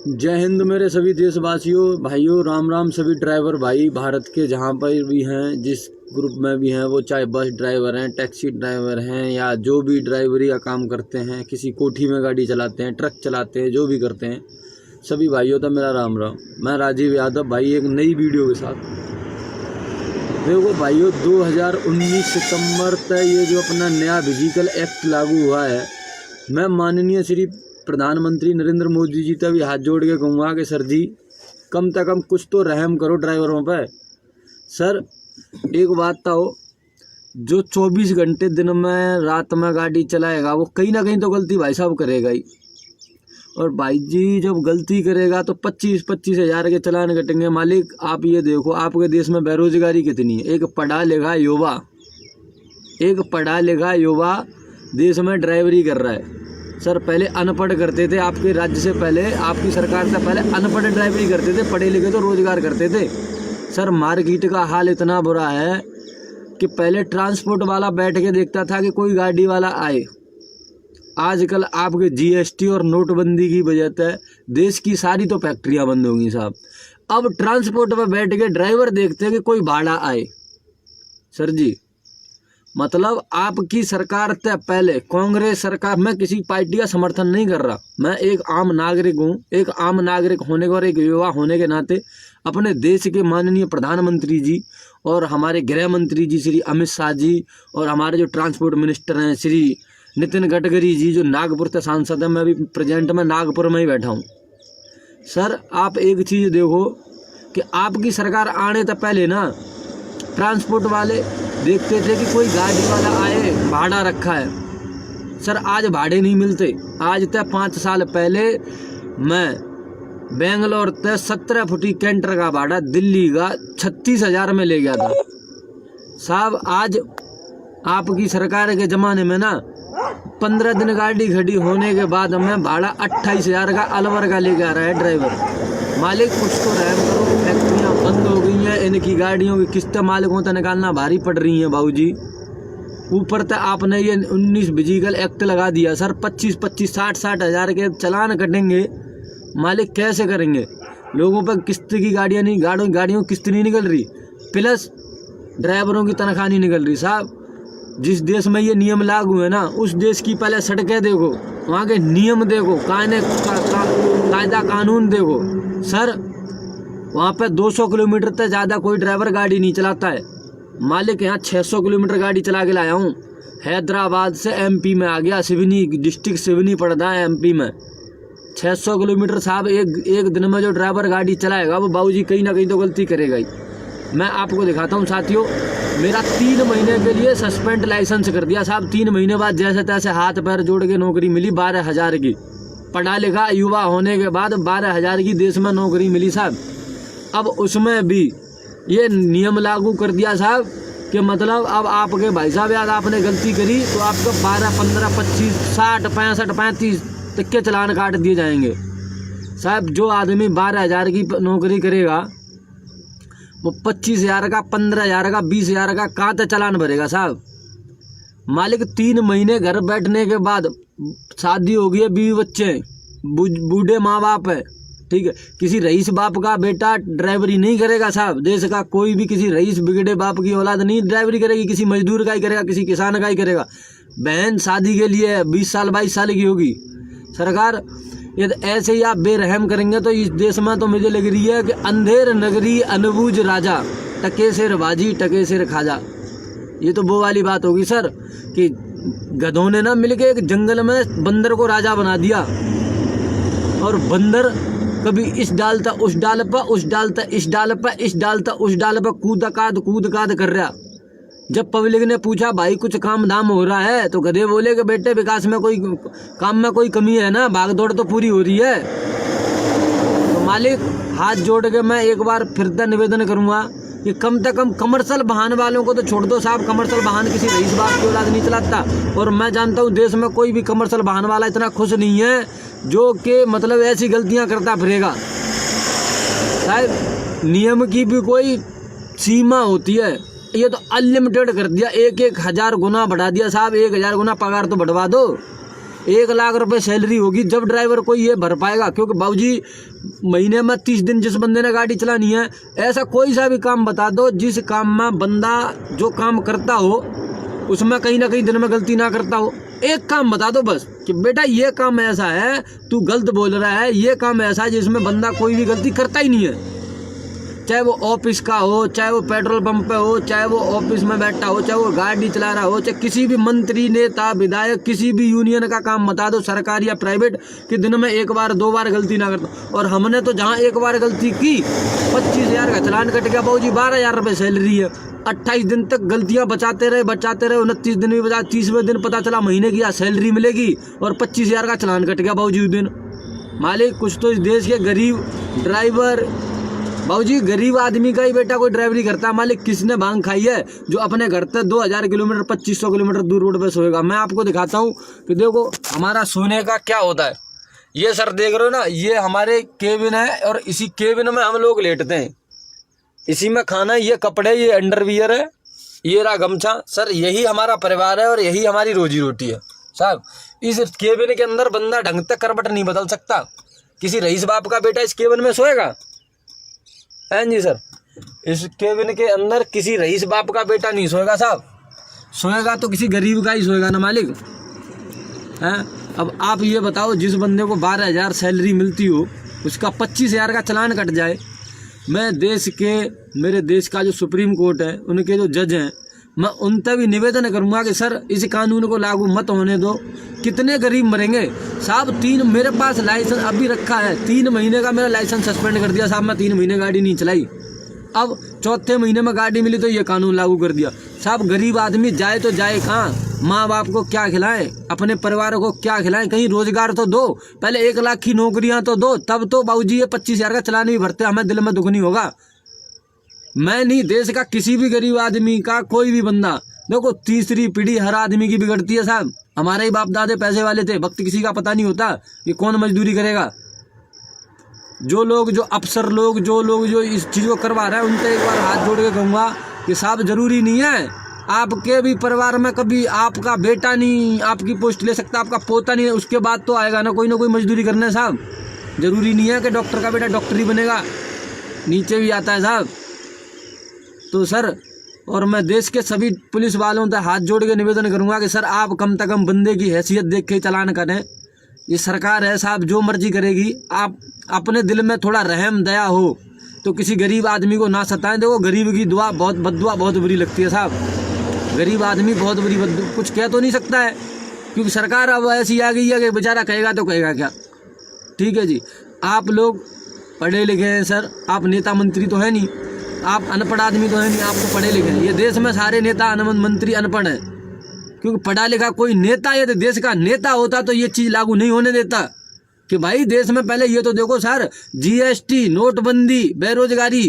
जय हिंद मेरे सभी देशवासियों, भाइयों, राम राम सभी ड्राइवर भाई भारत के जहाँ पर भी हैं, जिस ग्रुप में भी हैं, वो चाहे बस ड्राइवर हैं, टैक्सी ड्राइवर हैं या जो भी ड्राइवरी का काम करते हैं, किसी कोठी में गाड़ी चलाते हैं, ट्रक चलाते हैं, जो भी करते हैं, सभी भाइयों का मेरा राम राम। मैं राजीव यादव भाई एक नई वीडियो के साथ। देखो भाइयों, 2019 सितंबर तक ये जो अपना नया व्हीकल एक्ट लागू हुआ है, मैं माननीय श्री प्रधानमंत्री नरेंद्र मोदी जी तक भी हाथ जोड़ के कहूँगा कि सर जी कम से कम कुछ तो रहम करो ड्राइवरों पे। सर एक बात तो, जो 24 घंटे दिन में रात में गाड़ी चलाएगा वो कहीं ना कहीं तो गलती भाई साहब करेगा ही। और भाई जी जब गलती करेगा तो 25-25 हज़ार के चालान कटेंगे। मालिक आप ये देखो, आपके देश में बेरोजगारी कितनी है। एक पढ़ा लिखा युवा देश में ड्राइवरी कर रहा है। सर पहले अनपढ़ करते थे, आपके राज्य से पहले, आपकी सरकार से पहले अनपढ़ ड्राइवरी करते थे, पढ़े लिखे तो रोजगार करते थे। सर मार्केट का हाल इतना बुरा है कि पहले ट्रांसपोर्ट वाला बैठ के देखता था कि कोई गाड़ी वाला आए। आजकल आपके जीएसटी और नोटबंदी की वजह से देश की सारी तो फैक्ट्रियां बंद होंगी साहब। अब ट्रांसपोर्ट पर बैठ के ड्राइवर देखते हैं कि कोई भाड़ा आए। सर जी मतलब आपकी सरकार से पहले कांग्रेस सरकार, मैं किसी पार्टी का समर्थन नहीं कर रहा, मैं एक आम नागरिक हूँ। एक आम नागरिक होने के और एक युवा होने के नाते अपने देश के माननीय प्रधानमंत्री जी और हमारे गृह मंत्री जी श्री अमित शाह जी और हमारे जो ट्रांसपोर्ट मिनिस्टर हैं श्री नितिन गडकरी जी, जो नागपुर से सांसद हैं, मैं अभी प्रेजेंट में नागपुर में ही बैठा हूँ। सर आप एक चीज़ देखो कि आपकी सरकार आने से पहले ना ट्रांसपोर्ट वाले देखते थे कि कोई गाड़ी वाला आए, भाड़ा रखा है। सर आज भाड़े नहीं मिलते। आज तक 5 साल पहले मैं बेंगलोर तक 17 फुटी कैंटर का भाड़ा दिल्ली का 36,000 में ले गया था साहब। आज आपकी सरकार के ज़माने में ना 15 दिन गाड़ी खड़ी होने के बाद हमें भाड़ा 28,000 का अलवर का लेके आ रहा है ड्राइवर। मालिक कुछ तो रहम करो, फैक्ट्रियाँ बंद हो गई हैं, इनकी गाड़ियों की किस्तें मालिकों तक निकालना भारी पड़ रही हैं बाबूजी। ऊपर तक आपने ये 19 व्हीकल एक्ट लगा दिया। सर 25-25, 60-60 हज़ार के चालान कटेंगे। मालिक कैसे करेंगे? लोगों पर किस्त की गाड़ियाँ नहीं, गाड़ियों किस्त नहीं निकल रही, प्लस ड्राइवरों की तनख्वाह नहीं निकल रही साहब। जिस देश में ये नियम लागू है ना, उस देश की पहले सड़कें देखो, वहाँ के नियम देखो, कायदा कानून देखो। सर वहाँ पे 200 किलोमीटर तक ज़्यादा कोई ड्राइवर गाड़ी नहीं चलाता है। मालिक यहाँ 600 किलोमीटर गाड़ी चला के लाया हूँ। हैदराबाद से एमपी में आ गया, सिवनी डिस्ट्रिक्ट सिवनी पड़ता है एमपी में। 600 किलोमीटर साहब एक दिन में जो ड्राइवर गाड़ी चलाएगा वो बाबूजी कहीं ना कहीं तो गलती करेगा ही। मैं आपको दिखाता हूँ साथियों, मेरा 3 महीने के लिए सस्पेंड लाइसेंस कर दिया साहब। 3 महीने बाद जैसे तैसे हाथ पैर जोड़ के नौकरी मिली 12,000 की। पढ़ा लिखा युवा होने के बाद 12,000 की देश में नौकरी मिली साहब। अब उसमें भी ये नियम लागू कर दिया साहब कि मतलब अब आपके भाई साहब याद आपने गलती करी तो आपको 12, 15, 25, 60, 65, 35 तक के चालान काट दिए जाएंगे साहब। जो आदमी 12,000 की नौकरी करेगा वो 25,000 का, 15,000 का, 20,000 का कहाँ तक चालान भरेगा साहब। मालिक 3 महीने घर बैठने के बाद शादी हो गई है, 20 बच्चे, बूढ़े माँ बाप है, ठीक है। किसी रईस बाप का बेटा ड्राइवरी नहीं करेगा साहब। देश का कोई भी किसी रईस बिगड़े बाप की औलाद नहीं ड्राइवरी करेगी, किसी मजदूर का ही करेगा, किसी किसान का ही करेगा। बहन शादी के लिए 20 साल 22 साल की होगी। सरकार यदि ऐसे ही आप बेरहम करेंगे तो इस देश में तो मुझे लग रही है कि अंधेर नगरी अनबूझ राजा, टके सिर बाजी टके सिर खाजा। ये तो वो वाली बात होगी सर कि गधों ने ना मिलके एक जंगल में बंदर को राजा बना दिया और बंदर कभी इस डाल था उस डाल पर, उस डाल था इस डाल पर, इस डाल था उस डाल पर कूद काद कर रहा। जब पब्लिक ने पूछा भाई कुछ काम धाम हो रहा है तो गधे बोले कि बेटे विकास में कोई काम में कोई कमी है ना, भाग दौड़ तो पूरी हो रही है। तो मालिक हाथ जोड़ के मैं एक बार फिर से निवेदन करूंगा कि कम से कम कमर्शियल वाहन वालों को तो छोड़ दो साहब। कमर्शियल वाहन किसी रईस बाप की औलाद नहीं चलाता और मैं जानता हूँ देश में कोई भी कमर्शियल वाहन वाला इतना खुश नहीं है जो कि मतलब ऐसी गलतियाँ करता फिरेगा साहब। नियम की भी कोई सीमा होती है, ये तो अनलिमिटेड कर दिया। 1,000 गुना बढ़ा दिया साहब। 1,000 गुना पगार तो बढ़वा दो। 1 लाख रुपए सैलरी होगी जब ड्राइवर कोई ये भर पाएगा। क्योंकि बाबूजी महीने में 30 दिन जिस बंदे ने गाड़ी चलानी है, ऐसा कोई सा भी काम बता दो जिस काम में बंदा जो काम करता हो उसमें कहीं ना कहीं दिन में गलती ना करता हो। एक काम बता दो बस कि बेटा ये काम ऐसा है, तू गलत बोल रहा है, ये काम ऐसा है जिसमें बंदा कोई भी गलती करता ही नहीं है। चाहे वो ऑफिस का हो, चाहे वो पेट्रोल पंप पे हो, चाहे वो ऑफिस में बैठा हो, चाहे वो गाड़ी चला रहा हो, चाहे किसी भी मंत्री, नेता, विधायक, किसी भी यूनियन का काम बता दो, सरकारी या प्राइवेट, कि दिन में 1 बार 2 बार गलती ना करता। और हमने तो जहाँ 1 बार गलती की 25,000 का चालान कट गया बाबूजी, 12,000 रुपये सैलरी है। 28 दिन तक गलतियां बचाते रहे, 29 दिन भी बचा, 30वें दिन पता चला महीने की सैलरी मिलेगी और 25,000 का चालान कट गया बाबूजी उस दिन। मालिक कुछ तो इस देश के गरीब ड्राइवर, बाबूजी गरीब आदमी का ही बेटा कोई ड्राइवरी करता है। मालिक किसने भांग खाई है जो अपने घर से 2000 किलोमीटर 2500 किलोमीटर दूर रोड पे सोएगा। मैं आपको दिखाता हूँ कि देखो हमारा सोने का क्या होता है। ये सर देख रहे हो ना, ये हमारे केबिन है और इसी केबिन में हम लोग लेटते हैं, इसी में खाना, ये कपड़े, ये अंडरवियर है, ये रहा गमछा। सर यही हमारा परिवार है और यही हमारी रोजी रोटी है साहब। इस केबिन के अंदर बंदा ढंग तक करवट नहीं बदल सकता। किसी रईस बाप का बेटा इस केबिन में सोएगा? हैं जी सर, इस केबिन के अंदर किसी रईस बाप का बेटा नहीं सोएगा साहब। सोएगा तो किसी गरीब का ही सोएगा ना मालिक। हैं अब आप ये बताओ, जिस बंदे को 12,000 सैलरी मिलती हो उसका 25,000 का चालान कट जाए। मैं देश के, मेरे देश का जो सुप्रीम कोर्ट है, उनके जो जज हैं, मैं उनसे भी निवेदन करूंगा कि सर इस कानून को लागू मत होने दो। कितने गरीब मरेंगे साहब। मेरे पास लाइसेंस अभी रखा है, 3 महीने का मेरा लाइसेंस सस्पेंड कर दिया साहब। मैं 3 महीने गाड़ी नहीं चलाई, अब 4थे महीने में गाड़ी मिली तो ये कानून लागू कर दिया साहब। गरीब आदमी जाए तो जाए कहाँ? माँ बाप को क्या खिलाएं, अपने परिवार को क्या खिलाएं? कहीं रोजगार तो दो, पहले 1 लाख की नौकरियां तो दो, तब तो बाबूजी ये 25,000 का चालान भी भरते, हमें दिल में दुख नहीं होगा। मैं नहीं, देश का किसी भी गरीब आदमी का कोई भी बंदा, देखो तीसरी पीढ़ी हर आदमी की बिगड़ती है साहब। हमारे ही बाप दादे पैसे वाले थे, वक्त किसी का पता नहीं होता कि कौन मजदूरी करेगा। जो लोग, जो अफसर लोग, जो इस चीज़ को करवा रहे हैं, उनसे एक बार हाथ जोड़ के कहूँगा कि साहब जरूरी नहीं है आपके भी परिवार में कभी आपका बेटा नहीं आपकी पोस्ट ले सकता, आपका पोता नहीं है, उसके बाद तो आएगा ना कोई मजदूरी करने साहब। जरूरी नहीं है कि डॉक्टर का बेटा डॉक्टर ही बनेगा, नीचे भी आता है साहब। तो सर, और मैं देश के सभी पुलिस वालों से हाथ जोड़ के निवेदन करूंगा कि सर आप कम से कम बंदे की हैसियत देख के चालान करें। ये सरकार है साहब, जो मर्जी करेगी। आप अपने दिल में थोड़ा रहम दया हो तो किसी गरीब आदमी को ना सताएं। देखो गरीब की दुआ बहुत, बद्दुआ बहुत बुरी लगती है साहब। गरीब आदमी बहुत बुरी कुछ कह तो नहीं सकता है, क्योंकि सरकार अब ऐसी आ गई है कि बेचारा कहेगा तो कहेगा क्या। ठीक है जी, आप लोग पढ़े लिखे हैं सर, आप नेता मंत्री तो है नहीं, आप अनपढ़ आदमी तो है नहीं, आप तो पढ़े लिखे हैं। ये देश में सारे नेता मंत्री अनपढ़ हैं, क्योंकि पढ़ा लिखा कोई नेता, ये देश का नेता होता तो ये चीज़ लागू नहीं होने देता कि भाई देश में पहले ये तो देखो सर, GST, नोटबंदी, बेरोजगारी,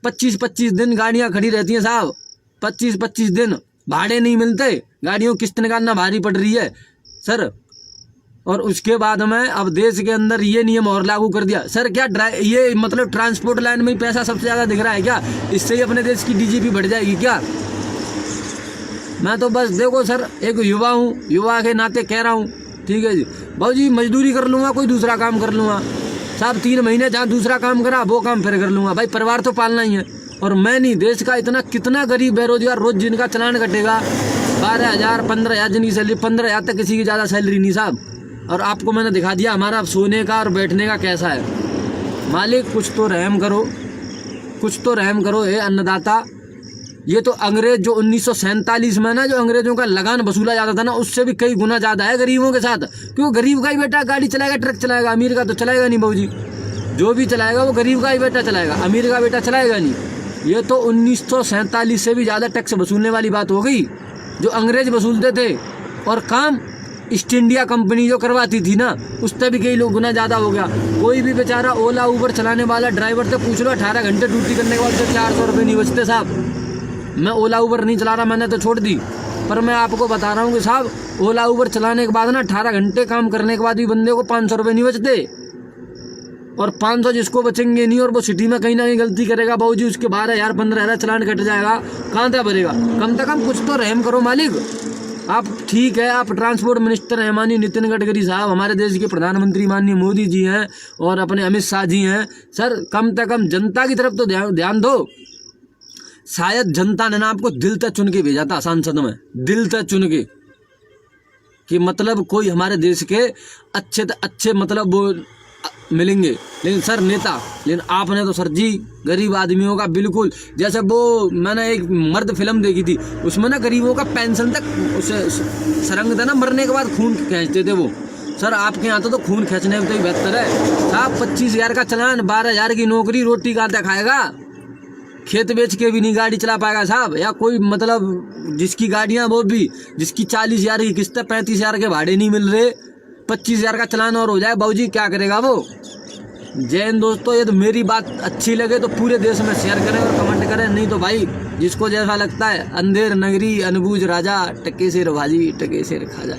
25-25 दिन गाड़ियाँ खड़ी रहती हैं साहब, 25-25 दिन भाड़े नहीं मिलते, गाड़ियों किस्त निकालना भारी पड़ रही है सर। और उसके बाद में अब देश के अंदर ये नियम और लागू कर दिया सर। क्या ये मतलब ट्रांसपोर्ट लाइन में ही पैसा सबसे ज़्यादा दिख रहा है क्या? इससे ही अपने देश की DGP बढ़ जाएगी क्या? मैं तो बस देखो सर, एक युवा हूँ, युवा के नाते कह रहा हूँ। ठीक है जी बाबूजी, मजदूरी कर लूँगा, कोई दूसरा काम कर लूँगा साहब। 3 महीने जहाँ दूसरा काम करा वो काम फिर कर लूँगा, भाई परिवार तो पालना ही है। और मैं नहीं, देश का इतना कितना गरीब बेरोजगार, रोज जिनका चालान कटेगा 12,000 15,000, जिनकी सैलरी 15,000 तक, किसी की ज़्यादा सैलरी नहीं साहब। और आपको मैंने दिखा दिया हमारा सोने का और बैठने का कैसा है। मालिक कुछ तो रहम करो, कुछ तो रहम करो हे अन्नदाता। ये तो अंग्रेज जो 1947 में ना, जो अंग्रेजों का लगान वसूला जाता था ना, उससे भी कई गुना ज़्यादा है गरीबों के साथ। क्यों? गरीब का ही बेटा गाड़ी चलाएगा, ट्रक चलाएगा, अमीर का तो चलाएगा नहीं बाबूजी। जो भी चलाएगा वो गरीब का ही बेटा चलाएगा, अमीर का बेटा चलाएगा नहीं। ये तो 1947 से भी ज़्यादा टैक्स वसूलने वाली बात हो गई, जो अंग्रेज वसूलते थे। और काम ईस्ट इंडिया कंपनी जो करवाती थी ना, उससे भी कई लोग गुना ज़्यादा हो गया। कोई भी बेचारा ओला उबर चलाने वाला ड्राइवर से पूछ लो, 18 घंटे ड्यूटी करने के बाद तो 400 रुपये नहीं बचते साहब। मैं ओला उबर नहीं चला रहा, मैंने तो छोड़ दी, पर मैं आपको बता रहा हूँ कि साहब ओला उबर चलाने के बाद ना 18 घंटे काम करने के बाद भी बंदे को 500 रुपये नहीं बचते। और 500 जिसको बचेंगे नहीं, और वो सिटी में कहीं ना कहीं गलती करेगा बाबूजी, उसके 12,000 15,000 चालान कट जाएगा, कहाँ तक भरेगा? कम से कम कुछ तो रहम करो मालिक। आप ठीक है, आप ट्रांसपोर्ट मिनिस्टर हैं माननीय नितिन गडकरी साहब, हमारे देश के प्रधानमंत्री माननीय मोदी जी हैं और अपने अमित शाह जी हैं। सर कम से कम जनता की तरफ तो ध्यान दो। शायद जनता ने ना आपको दिल तक चुन के भेजा था सांसद में, दिल तक चुन के, कि मतलब कोई हमारे देश के अच्छे मतलब वो मिलेंगे। लेकिन सर नेता, लेकिन आपने तो सर जी गरीब आदमियों का बिल्कुल, जैसे वो मैंने एक मर्द फिल्म देखी थी, उसमें ना गरीबों का पेंशन तक उसे सरंग था ना, मरने के बाद खून खींचते थे वो। सर आपके यहाँ तो खून खींचने में तो ही बेहतर है साहब। 25,000 का चलान, 12,000 की नौकरी, रोटी कहाँ तक खाएगा? खेत बेच के भी नहीं गाड़ी चला पाएगा साहब। या कोई मतलब जिसकी गाड़ियाँ वो भी, जिसकी 40,000 की किस्त, 35,000 के भाड़े नहीं मिल रहे, 25,000 का चलान और हो जाए बाबूजी, क्या करेगा वो? जय हिंद दोस्तों, ये तो मेरी बात अच्छी लगे तो पूरे देश में शेयर करें और कमेंट करें, नहीं तो भाई जिसको जैसा लगता है। अंधेर नगरी अनबूझ राजा, टके सिर भाजी टके सिर खाजा।